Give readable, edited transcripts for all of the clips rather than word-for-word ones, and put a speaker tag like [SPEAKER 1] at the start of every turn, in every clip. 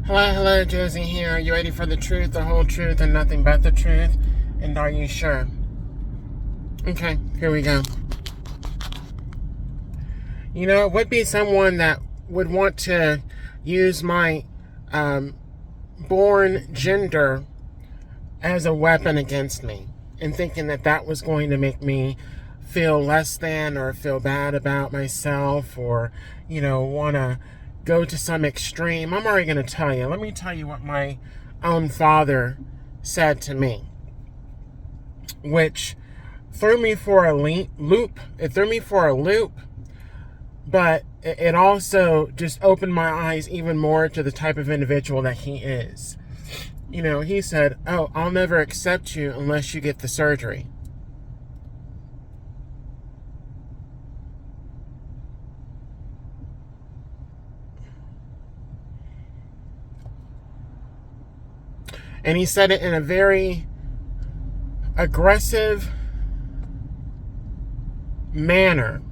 [SPEAKER 1] Hello, Josie here. Are you ready for the truth, the whole truth, and nothing but the truth? And are you sure? Okay, here we go. It would be someone that would want to use my born gender as a weapon against me, and thinking that that was going to make me feel less than or feel bad about myself, or, want to go to some extreme. I'm already going to tell you. Let me tell you what my own father said to me, which threw me for a loop. It threw me for a loop, but it also just opened my eyes even more to the type of individual that he is. He said, "Oh, I'll never accept you unless you get the surgery." And he said it in a very aggressive manner.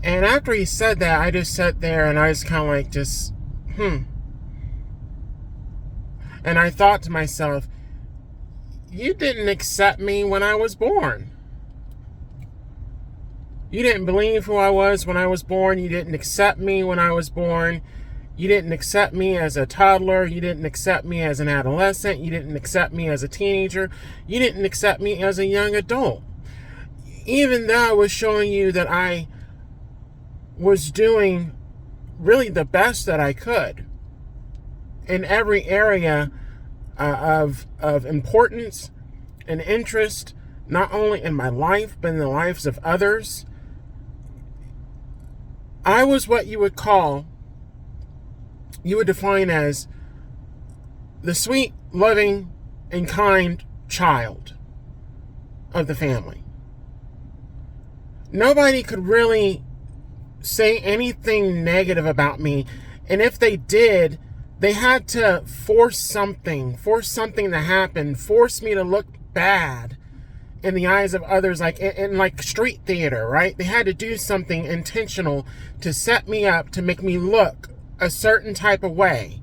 [SPEAKER 1] And after he said that, I just sat there and I was kind of like, And I thought to myself, you didn't accept me when I was born. You didn't believe who I was when I was born. You didn't accept me when I was born. You didn't accept me as a toddler. You didn't accept me as an adolescent. You didn't accept me as a teenager. You didn't accept me as a young adult. Even though I was showing you that I was doing really the best that I could in every area of importance and interest, not only in my life, but in the lives of others. I was what you would define as the sweet, loving, and kind child of the family. Nobody could really say anything negative about me, and if they did, they had to force something to happen, force me to look bad in the eyes of others, like in like street theater, right? They had to do something intentional to set me up, to make me look a certain type of way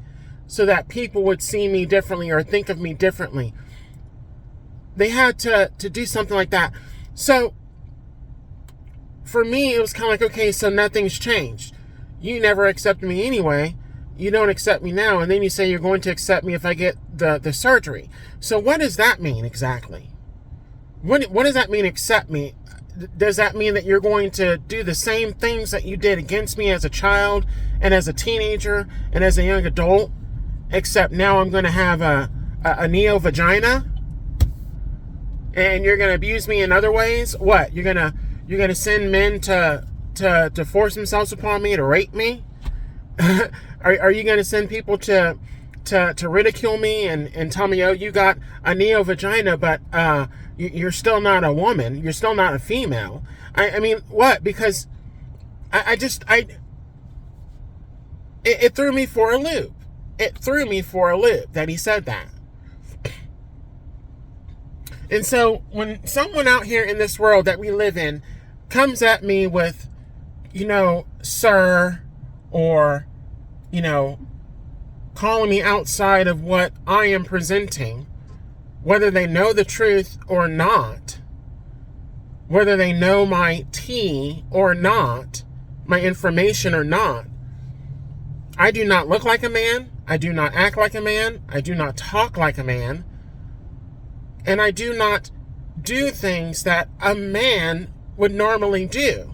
[SPEAKER 1] so that people would see me differently or think of me differently. They had to do something like that. So for me, it was kind of like, okay, so nothing's changed. You never accepted me anyway. You don't accept me now, and then you say you're going to accept me if I get the surgery. So what does that mean exactly? What does that mean, accept me? Does that mean that you're going to do the same things that you did against me as a child and as a teenager and as a young adult, except now I'm going to have a neo-vagina and you're going to abuse me in other ways? What? You're going to send men to force themselves upon me, to rape me? Are you going to send people to ridicule me and tell me, oh, you got a neo-vagina, but you're still not a woman. You're still not a female. I mean, what? Because it threw me for a loop. It threw me for a loop that he said that. And so when someone out here in this world that we live in comes at me with, sir, or, calling me outside of what I am presenting, whether they know the truth or not, whether they know my tea or not, my information or not, I do not look like a man. I do not act like a man. I do not talk like a man. And I do not do things that a man would normally do.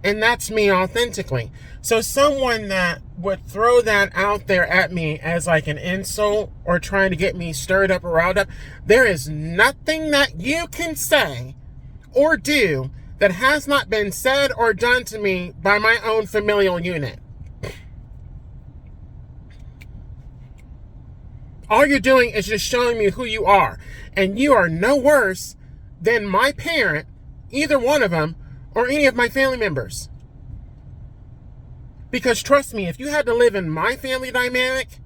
[SPEAKER 1] And that's me authentically. So someone that would throw that out there at me as like an insult or trying to get me stirred up or riled up, there is nothing that you can say or do that has not been said or done to me by my own familial unit. All you're doing is just showing me who you are. And you are no worse than my parent, either one of them, or any of my family members. Because trust me, if you had to live in my family dynamic,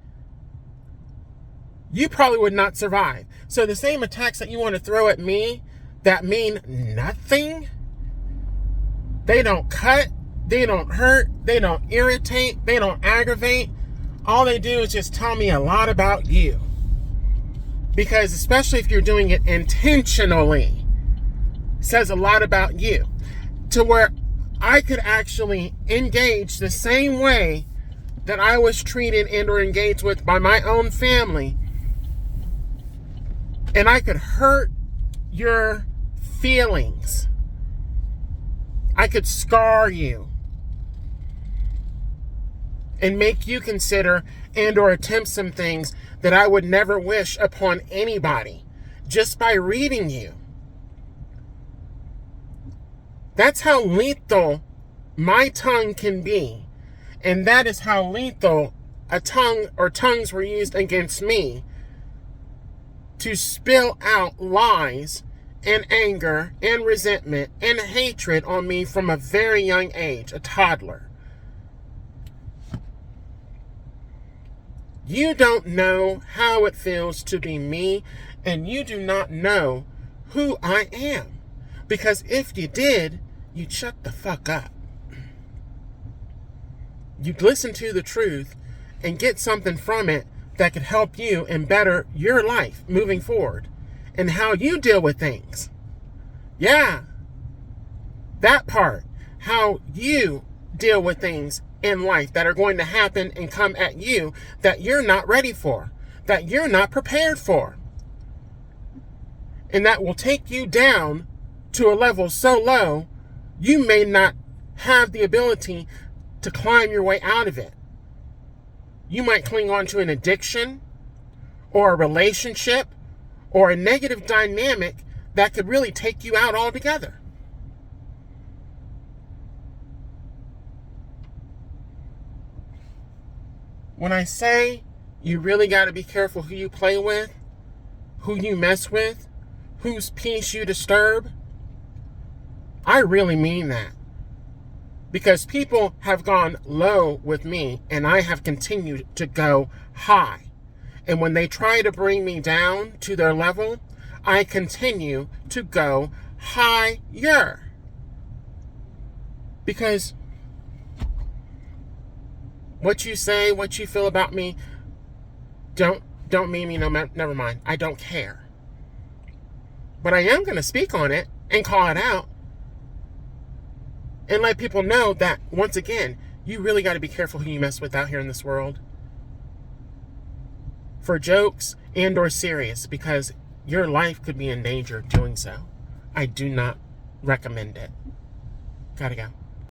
[SPEAKER 1] you probably would not survive. So the same attacks that you want to throw at me that mean nothing, they don't cut, They don't hurt. They don't irritate. They don't aggravate. All they do is just tell me a lot about you. Because especially if you're doing it intentionally, it says a lot about you. To where I could actually engage the same way that I was treated and or engaged with by my own family. And I could hurt your feelings. I could scar you. And make you consider and or attempt some things that I would never wish upon anybody just by reading you. That's how lethal my tongue can be. And that is how lethal a tongue or tongues were used against me to spill out lies and anger and resentment and hatred on me from a very young age, a toddler. You don't know how it feels to be me, and you do not know who I am. Because if you did, you'd shut the fuck up. You'd listen to the truth and get something from it that could help you and better your life moving forward and how you deal with things. Yeah, that part. How you deal with things in life that are going to happen and come at you that you're not ready for, that you're not prepared for. And that will take you down to a level so low, you may not have the ability to climb your way out of it. You might cling on to an addiction or a relationship or a negative dynamic that could really take you out altogether. When I say you really got to be careful who you play with, who you mess with, whose peace you disturb, I really mean that. Because people have gone low with me and I have continued to go high. And when they try to bring me down to their level, I continue to go higher. Because what you say, what you feel about me, don't mean me, never mind. I don't care. But I am going to speak on it and call it out. And let people know that, once again, you really got to be careful who you mess with out here in this world. For jokes and or serious, because your life could be in danger doing so. I do not recommend it. Gotta go.